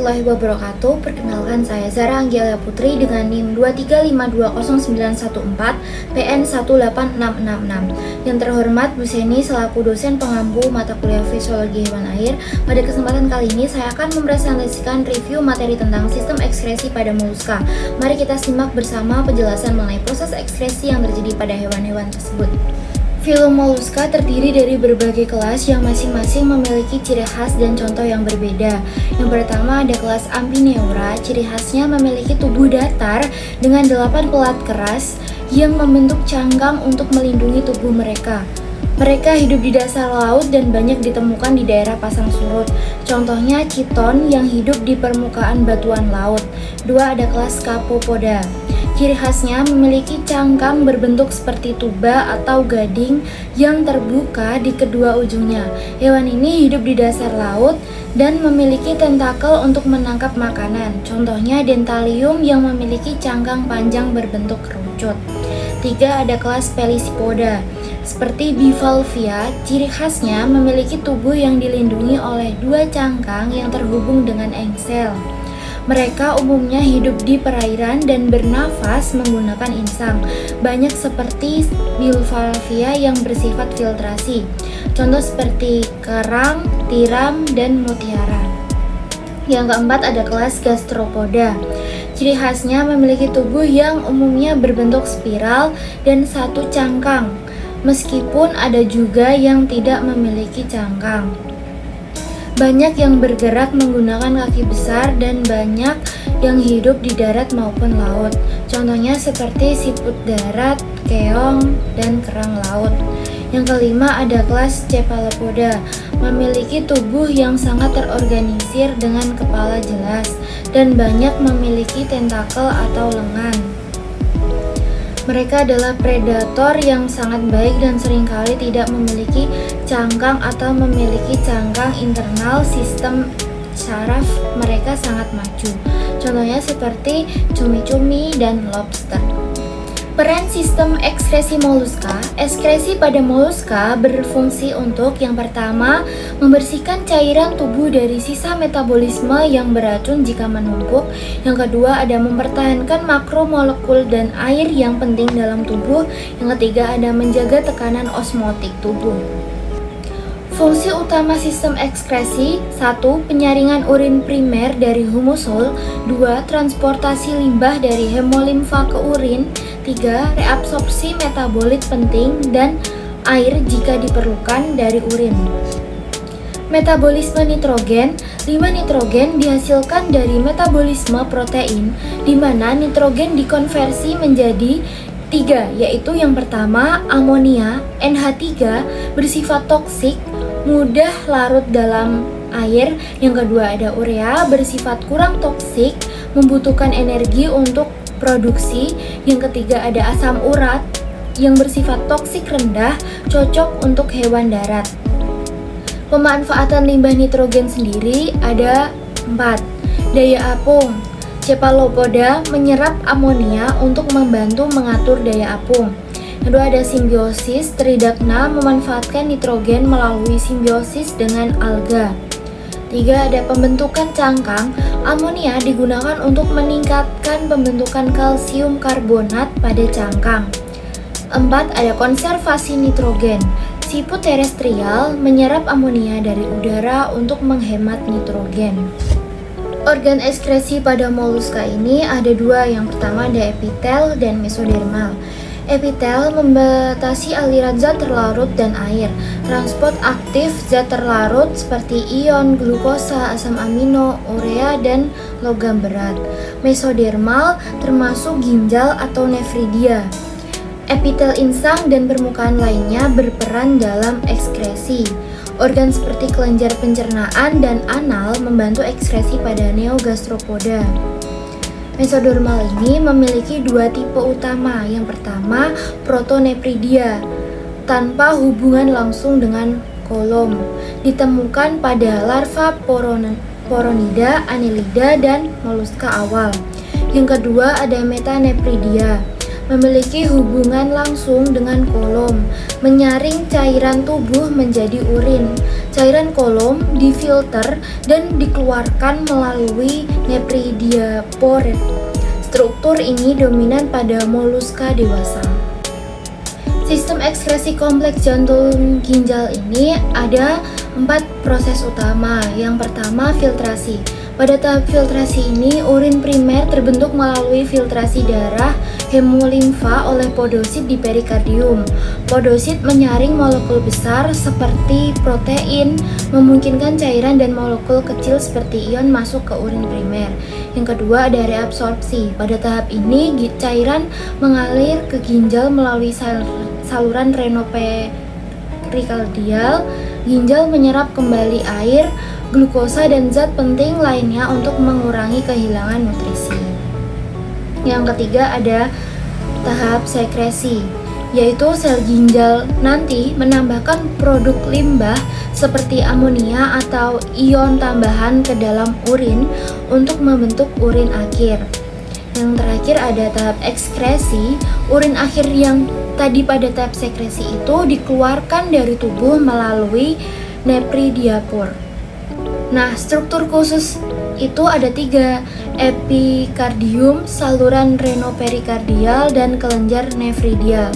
warahmatullahi wabarakatuh. Perkenalkan, saya Zara Anggilia Putri dengan NIM 235200914 PN 18666. Yang terhormat Bu Seni selaku dosen pengampu mata kuliah Fisiologi Hewan Air. Pada kesempatan kali ini saya akan mempresentasikan review materi tentang sistem ekskresi pada moluska. Mari kita simak bersama penjelasan mengenai proses ekskresi yang terjadi pada hewan-hewan tersebut. Filum moluska terdiri dari berbagai kelas yang masing-masing memiliki ciri khas dan contoh yang berbeda. Yang pertama ada kelas Ampineura, ciri khasnya memiliki tubuh datar dengan 8 pelat keras yang membentuk cangkang untuk melindungi tubuh mereka. Mereka hidup di dasar laut dan banyak ditemukan di daerah pasang surut. Contohnya chiton yang hidup di permukaan batuan laut. 2 ada kelas Scapopoda. Ciri khasnya memiliki cangkang berbentuk seperti tuba atau gading yang terbuka di kedua ujungnya. Hewan ini hidup di dasar laut dan memiliki tentakel untuk menangkap makanan. Contohnya Dentalium yang memiliki cangkang panjang berbentuk kerucut. 3 ada kelas Pelysipoda. Seperti Bivalvia, ciri khasnya memiliki tubuh yang dilindungi oleh 2 cangkang yang terhubung dengan engsel. Mereka umumnya hidup di perairan dan bernafas menggunakan insang, banyak seperti Bivalvia yang bersifat filtrasi. Contoh seperti kerang, tiram, dan mutiara. Yang keempat ada kelas Gastropoda. Ciri khasnya memiliki tubuh yang umumnya berbentuk spiral dan 1 cangkang, meskipun ada juga yang tidak memiliki cangkang. Banyak yang bergerak menggunakan kaki besar dan banyak yang hidup di darat maupun laut. Contohnya seperti siput darat, keong, dan kerang laut. Yang kelima ada kelas Cephalopoda, memiliki tubuh yang sangat terorganisir dengan kepala jelas dan banyak memiliki tentakel atau lengan. Mereka adalah predator yang sangat baik dan seringkali tidak memiliki cangkang atau memiliki cangkang internal. Sistem saraf mereka sangat maju. Contohnya seperti cumi-cumi dan lobster. Peran sistem ekskresi moluska. Ekskresi pada moluska berfungsi untuk yang pertama, membersihkan cairan tubuh dari sisa metabolisme yang beracun jika menumpuk. Yang kedua ada mempertahankan makromolekul dan air yang penting dalam tubuh. Yang ketiga ada menjaga tekanan osmotik tubuh. Fungsi utama sistem ekskresi: 1. Penyaringan urin primer dari humusul. 2. Transportasi limbah dari hemolimfa ke urin. 3. Reabsorpsi metabolit penting dan air jika diperlukan dari urin. Metabolisme nitrogen. 5 nitrogen dihasilkan dari metabolisme protein, di mana nitrogen dikonversi menjadi 3, yaitu yang pertama amonia, NH3, bersifat toksik, mudah larut dalam air. Yang kedua ada urea, bersifat kurang toksik, membutuhkan energi untuk produksi. Yang ketiga ada asam urat yang bersifat toksik rendah, cocok untuk hewan darat. Pemanfaatan limbah nitrogen sendiri ada 4. Daya apung. Cephalopoda menyerap amonia untuk membantu mengatur daya apung. Kedua ada simbiosis. Tridacna memanfaatkan nitrogen melalui simbiosis dengan alga. 3 ada pembentukan cangkang. Amonia digunakan untuk meningkatkan pembentukan kalsium karbonat pada cangkang. 4 ada konservasi nitrogen. Siput terestrial menyerap amonia dari udara untuk menghemat nitrogen. Organ ekskresi pada moluska ini ada 2. Yang pertama ada epitel dan mesodermal. Epitel membatasi aliran zat terlarut dan air. Transport aktif zat terlarut seperti ion, glukosa, asam amino, urea, dan logam berat. Mesodermal termasuk ginjal atau nefridia. Epitel insang dan permukaan lainnya berperan dalam ekskresi. Organ seperti kelenjar pencernaan dan anal membantu ekskresi pada Neogastropoda. Mesodermal ini memiliki 2 tipe utama. Yang pertama, protonephridia, tanpa hubungan langsung dengan kolom, ditemukan pada larva Poronida, Annelida, dan moluska awal. Yang kedua ada metanephridia, memiliki hubungan langsung dengan kolom, menyaring cairan tubuh menjadi urin. Cairan kolom difilter dan dikeluarkan melalui nephridia pore. Struktur ini dominan pada moluska dewasa. Sistem ekskresi kompleks jantung ginjal ini ada 4 proses utama. Yang pertama, filtrasi. Pada tahap filtrasi ini, urin primer terbentuk melalui filtrasi darah hemolimfa oleh podosit di perikardium. Podosit menyaring molekul besar seperti protein, memungkinkan cairan dan molekul kecil seperti ion masuk ke urin primer. Yang kedua, ada reabsorpsi. Pada tahap ini, cairan mengalir ke ginjal melalui saluran renoperikardial. Ginjal menyerap kembali air, glukosa, dan zat penting lainnya untuk mengurangi kehilangan nutrisi. Yang ketiga, ada tahap sekresi, yaitu sel ginjal nanti menambahkan produk limbah seperti amonia atau ion tambahan ke dalam urin untuk membentuk urin akhir. Yang terakhir ada tahap ekskresi. Urin akhir yang tadi pada tahap sekresi itu dikeluarkan dari tubuh melalui nephridia pore. Nah, struktur khusus itu ada 3: epikardium, saluran renoperikardial, dan kelenjar nephridial.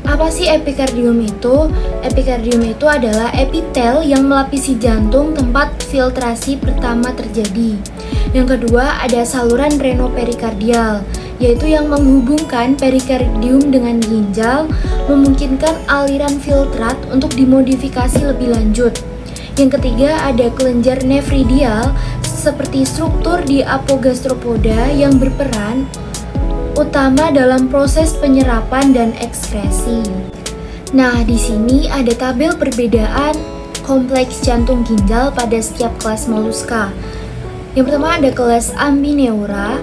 Apa sih epikardium itu? Epikardium itu adalah epitel yang melapisi jantung, tempat filtrasi pertama terjadi. Yang kedua, ada saluran renoperikardial, yaitu yang menghubungkan perikardium dengan ginjal, memungkinkan aliran filtrat untuk dimodifikasi lebih lanjut. Yang ketiga, ada kelenjar nephridial, seperti struktur di apogastropoda yang berperan utama dalam proses penyerapan dan ekskresi. Nah, di sini ada tabel perbedaan kompleks jantung ginjal pada setiap kelas moluska. Yang pertama ada kelas Ambineura,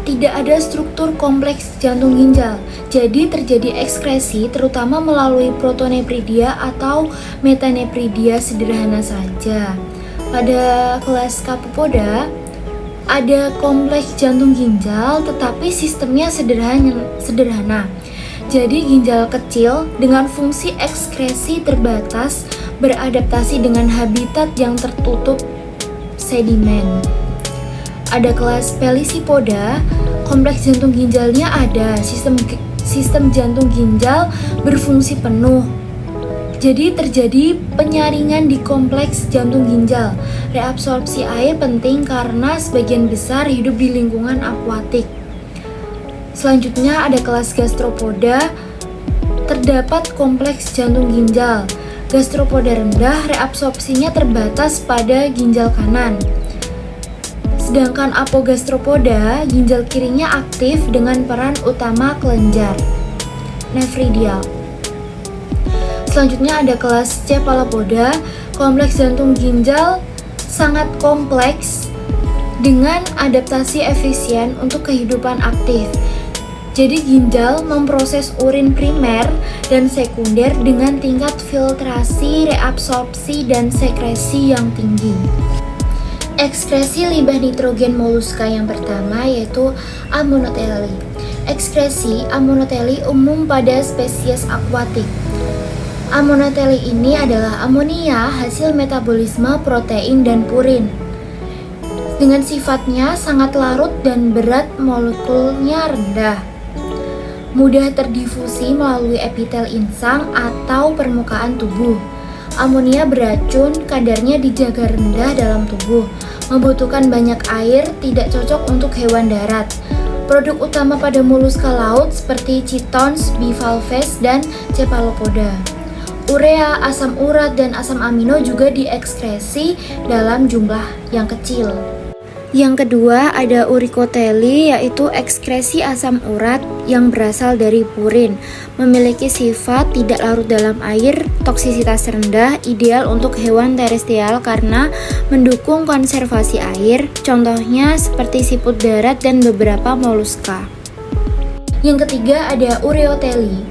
tidak ada struktur kompleks jantung ginjal, jadi terjadi ekskresi terutama melalui protonephridia atau metanephridia sederhana saja. Pada kelas Capupoda ada kompleks jantung ginjal tetapi sistemnya sederhana. Jadi ginjal kecil dengan fungsi ekskresi terbatas beradaptasi dengan habitat yang tertutup sedimen. Ada kelas Pelicipoda, kompleks jantung ginjalnya ada, sistem jantung ginjal berfungsi penuh. Jadi terjadi penyaringan di kompleks jantung ginjal. Reabsorpsi air penting karena sebagian besar hidup di lingkungan akuatik. Selanjutnya ada kelas Gastropoda, terdapat kompleks jantung ginjal. Gastropoda rendah, reabsorpsinya terbatas pada ginjal kanan. Sedangkan apogastropoda, ginjal kirinya aktif dengan peran utama kelenjar nephridial. Selanjutnya ada kelas Cephalopoda, kompleks jantung ginjal sangat kompleks dengan adaptasi efisien untuk kehidupan aktif. Jadi ginjal memproses urin primer dan sekunder dengan tingkat filtrasi, reabsorpsi, dan sekresi yang tinggi. Ekskresi limbah nitrogen moluska yang pertama yaitu Amonoteli. Ekskresi Amonoteli umum pada spesies akuatik. Amonoteli ini adalah amonia hasil metabolisme protein dan purin. Dengan sifatnya sangat larut dan berat molekulnya rendah, mudah terdifusi melalui epitel insang atau permukaan tubuh. Amonia beracun, kadarnya dijaga rendah dalam tubuh, membutuhkan banyak air, tidak cocok untuk hewan darat. Produk utama pada moluska laut seperti chitons, bivalves, dan cephalopoda. Urea, asam urat, dan asam amino juga diekskresi dalam jumlah yang kecil. Yang kedua ada uricoteli, yaitu ekskresi asam urat yang berasal dari purin. Memiliki sifat tidak larut dalam air, toksisitas rendah, ideal untuk hewan terestrial karena mendukung konservasi air. Contohnya seperti siput darat dan beberapa moluska. Yang ketiga ada ureoteli.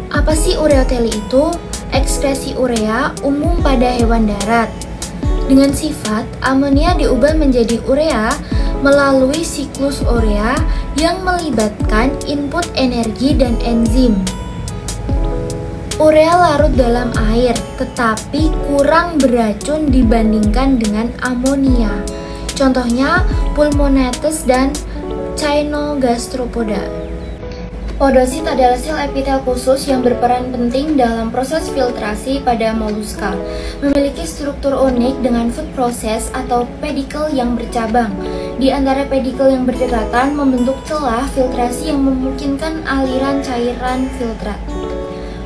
Apa sih ureoteli itu? Ekskresi urea umum pada hewan darat. Dengan sifat, amonia diubah menjadi urea melalui siklus urea yang melibatkan input energi dan enzim. Urea larut dalam air, tetapi kurang beracun dibandingkan dengan amonia. Contohnya Pulmonates dan Cyanogastrophoda. Podosit adalah sel epitel khusus yang berperan penting dalam proses filtrasi pada moluska. Memiliki struktur unik dengan food process atau pedikel yang bercabang. Di antara pedikel yang berdekatan membentuk celah filtrasi yang memungkinkan aliran cairan filtrat.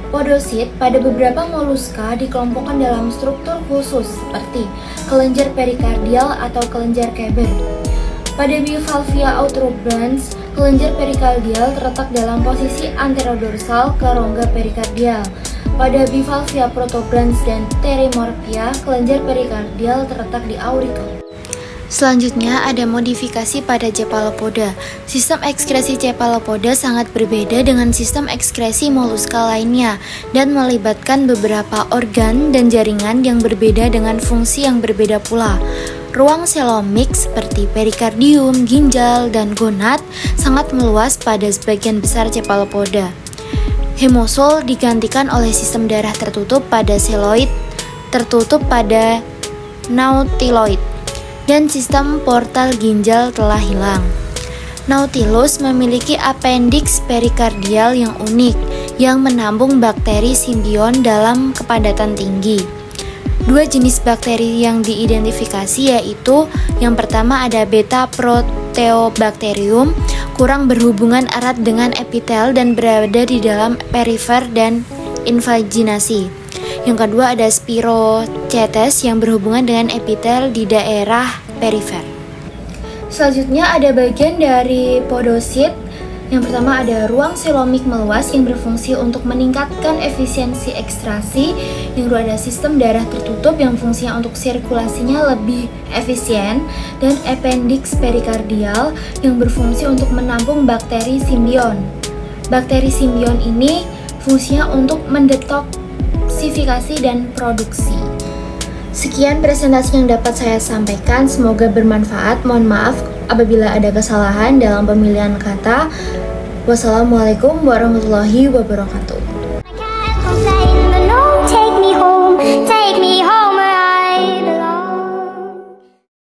Podosit pada beberapa moluska dikelompokkan dalam struktur khusus seperti kelenjar perikardial atau kelenjar Keber. Pada Bivalvia outrobrans, kelenjar perikardial terletak dalam posisi anterodorsal ke rongga perikardial. Pada Bivalvia protuberans dan Pterimorphia, kelenjar perikardial terletak di auricle. Selanjutnya ada modifikasi pada Cephalopoda. Sistem ekskresi Cephalopoda sangat berbeda dengan sistem ekskresi moluska lainnya dan melibatkan beberapa organ dan jaringan yang berbeda dengan fungsi yang berbeda pula. Ruang selomik seperti perikardium, ginjal, dan gonad sangat meluas pada sebagian besar Cephalopoda. Hemosul digantikan oleh sistem darah tertutup pada seloid, tertutup pada nautiloid, dan sistem portal ginjal telah hilang. Nautilus memiliki appendix perikardial yang unik yang menampung bakteri simbion dalam kepadatan tinggi. Dua jenis bakteri yang diidentifikasi yaitu yang pertama ada beta proteobacterium, kurang berhubungan erat dengan epitel dan berada di dalam perifer dan invaginasi. Yang kedua ada Spirochetes yang berhubungan dengan epitel di daerah perifer. Selanjutnya ada bagian dari podosit. Yang pertama ada ruang selomik meluas yang berfungsi untuk meningkatkan efisiensi ekstrasi. Yang kedua ada sistem darah tertutup yang fungsinya untuk sirkulasinya lebih efisien. Dan appendix perikardial yang berfungsi untuk menampung bakteri simbion. Bakteri simbion ini fungsinya untuk mendetoksifikasi dan produksi. Sekian presentasi yang dapat saya sampaikan, semoga bermanfaat. Mohon maaf apabila ada kesalahan dalam pemilihan kata. Wassalamualaikum warahmatullahi wabarakatuh.